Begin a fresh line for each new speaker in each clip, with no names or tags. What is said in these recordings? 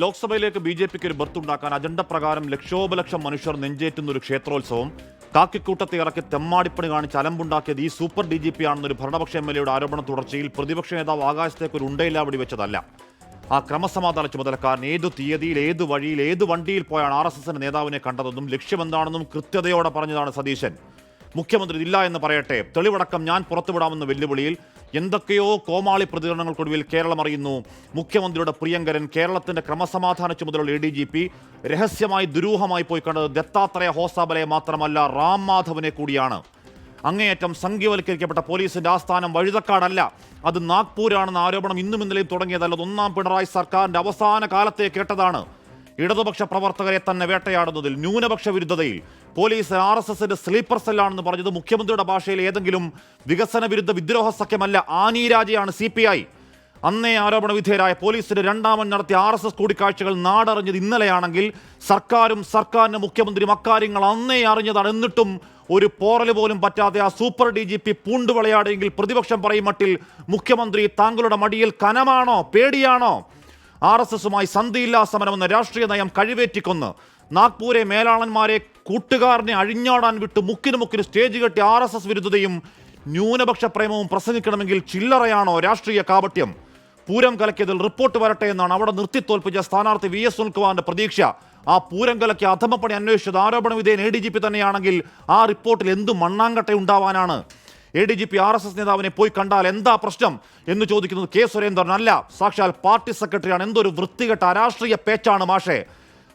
ലോക്സഭയിലേക്ക് ബി.ജെ.പിക്ക് ഒരു ബർത്തുണ്ടാക്കാൻ അജണ്ട പ്രകാരം ലക്ഷോപലക്ഷം മനുഷ്യർ നെഞ്ചേറ്റുന്ന ഒരു ക്ഷേത്രോത്സവം കാക്കിക്കൂട്ടത്തെ ഇറക്കി തെമ്മാടിപ്പണി കാണിച്ച് അലമ്പുണ്ടാക്കിയത് ഈ സൂപ്പർ DGP ആണെന്നൊരു ഭരണപക്ഷ MLA യുടെ ആരോപണ തുടർച്ചയിൽ പ്രതിപക്ഷ നേതാവ് ആകാശത്തേക്ക് ഒരു ഉണ്ടയില്ല വെടിവെച്ചതല്ല. ആ ക്രമസമാധാന ചുമതലക്കാരൻ ഏതു തീയതിയിൽ, ഏതു വഴിയിൽ, ഏതു വണ്ടിയിൽ പോയാണ് RSSന്റെ നേതാവിനെ കണ്ടതെന്നും ലക്ഷ്യമെന്താണെന്നും കൃത്യതയോടെ പറഞ്ഞതാണ് സതീശൻ. മുഖ്യമന്ത്രി ഇല്ല എന്ന് പറയട്ടെ, തെളിവടക്കം ഞാൻ പുറത്തുവിടാമെന്ന വെല്ലുവിളിയിൽ എന്തൊക്കെയോ കോമാളി പ്രതികരണങ്ങൾക്കൊടുവിൽ കേരളം അറിയുന്നു. മുഖ്യമന്ത്രിയുടെ പ്രിയങ്കരൻ, കേരളത്തിന്റെ ക്രമസമാധാന ചുമതലയുള്ള ADGP രഹസ്യമായി ദുരൂഹമായി പോയി കണ്ടത് ദത്താത്രേയ ഹോസാബലയെ മാത്രമല്ല, റാം മാധവനെ കൂടിയാണ്. അങ്ങേയറ്റം സംഘീവൽക്കരിക്കപ്പെട്ട പോലീസിന്റെ ആസ്ഥാനം വഴുതക്കാടല്ല, അത് നാഗ്പൂരാണെന്ന ആരോപണം ഇന്നും ഇന്നലെയും തുടങ്ങിയതല്ല. ഒന്നാം പിണറായി സർക്കാരിന്റെ അവസാന കാലത്തെ കേട്ടതാണ്. ഇടതുപക്ഷ പ്രവർത്തകരെ തന്നെ വേട്ടയാടുന്നതിൽ, ന്യൂനപക്ഷ വിരുദ്ധതയിൽ പോലീസ് RSSന്റെ സ്ലീപ്പർ സെല്ലാണെന്ന് പറഞ്ഞത് മുഖ്യമന്ത്രിയുടെ ഭാഷയിൽ ഏതെങ്കിലും വികസന വിരുദ്ധ വിദ്രോഹ സഖ്യമല്ല, ആനീരാജയാണ് CPI. അന്നേ ആരോപണ വിധേയരായ പോലീസിന്റെ രണ്ടാമൻ നടത്തിയ RSS കൂടിക്കാഴ്ചകൾ നാടറിഞ്ഞത് ഇന്നലെയാണെങ്കിൽ സർക്കാരും സർക്കാരിന്റെ മുഖ്യമന്ത്രിയും അക്കാര്യങ്ങൾ അന്നേ അറിഞ്ഞതാണ്. എന്നിട്ടും ഒരു പോറല് പോലും പറ്റാതെ ആ സൂപ്പർ DGP പൂണ്ടുവിളയാടെങ്കിൽ പ്രതിപക്ഷം പറയും മട്ടിൽ മുഖ്യമന്ത്രി താങ്കളുടെ മടിയിൽ കനമാണോ, പേടിയാണോ? RSSുമായി സന്ധിയില്ലാ സമരമെന്ന രാഷ്ട്രീയ നയം കഴിവേറ്റിക്കൊന്ന് നാഗ്പൂരെ മേലാളന്മാരെ കൂട്ടുകാരനെ അഴിഞ്ഞാടാൻ വിട്ട് മുക്കിന് സ്റ്റേജ് കെട്ടി RSS വിരുദ്ധതയും ന്യൂനപക്ഷ പ്രേമവും പ്രസംഗിക്കണമെങ്കിൽ ചില്ലറയാണോ രാഷ്ട്രീയ കാപട്യം? പൂരം കലക്കിയതിൽ റിപ്പോർട്ട് വരട്ടെ എന്നാണ് അവിടെ നിർത്തിത്തോൽപ്പിച്ച സ്ഥാനാർത്ഥി VS സുനിൽകുമാറിന്റെ പ്രതീക്ഷ. ആ പൂരം കലക്കിയ അധമപ്പണി അന്വേഷിച്ചത് ആരോപണ വിധേയൻ ADGP തന്നെയാണെങ്കിൽ ആ റിപ്പോർട്ടിൽ എന്ത് മണ്ണാങ്കട്ട ഉണ്ടാവാനാണ്? ADGP RSS നേതാവിനെ പോയി കണ്ടാൽ എന്താ പ്രശ്നം എന്ന് ചോദിക്കുന്നത് K. സുരേന്ദ്രൻ അല്ല, സാക്ഷാൽ പാർട്ടി സെക്രട്ടറിയാണ്. എന്തൊരു വൃത്തികെട്ട അരാഷ്ട്രീയ പേച്ചാണ് മാഷേ.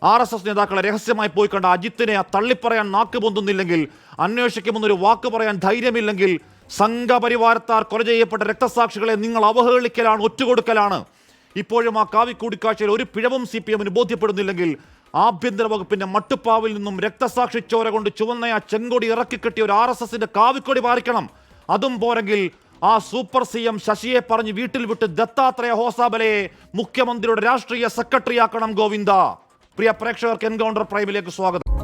RSS നേതാക്കളെ രഹസ്യമായി പോയി കണ്ട അജിത്തിനെ തള്ളിപ്പറയാൻ നാക്ക് പൊന്തുന്നില്ലെങ്കിൽ, അന്വേഷിക്കുമെന്നൊരു വാക്ക് പറയാൻ ധൈര്യമില്ലെങ്കിൽ, സംഘപരിവാരത്താർ കൊല ചെയ്യപ്പെട്ട രക്തസാക്ഷികളെ നിങ്ങൾ അവഹേളിക്കലാണ്, ഒറ്റുകൊടുക്കലാണ്. ഇപ്പോഴും ആ കാവിക്കൂടിക്കാഴ്ചയിൽ ഒരു പിഴവും CPMന് ബോധ്യപ്പെടുന്നില്ലെങ്കിൽ, ആഭ്യന്തര വകുപ്പിന്റെ മട്ടുപ്പാവിൽ നിന്നും രക്തസാക്ഷി ചോര കൊണ്ട് ചുവന്ന ആ ചെങ്കൊടി ഇറക്കിക്കെട്ടിയ ഒരു RSSന്റെ കാവിക്കൊടി പാറിക്കണം. അതും പോരെങ്കിൽ ആ സൂപ്പർ CM ശശിയെ പറഞ്ഞ് വീട്ടിൽ വിട്ട് ദത്താത്രേയ ഹോസാബലയെ മുഖ്യമന്ത്രിയുടെ രാഷ്ട്രീയ സെക്രട്ടറിയാക്കണം. ഗോവിന്ദ. പ്രിയ പ്രേക്ഷകർക്ക് എൻകൗണ്ടർ പ്രൈമിലേക്ക് സ്വാഗതം.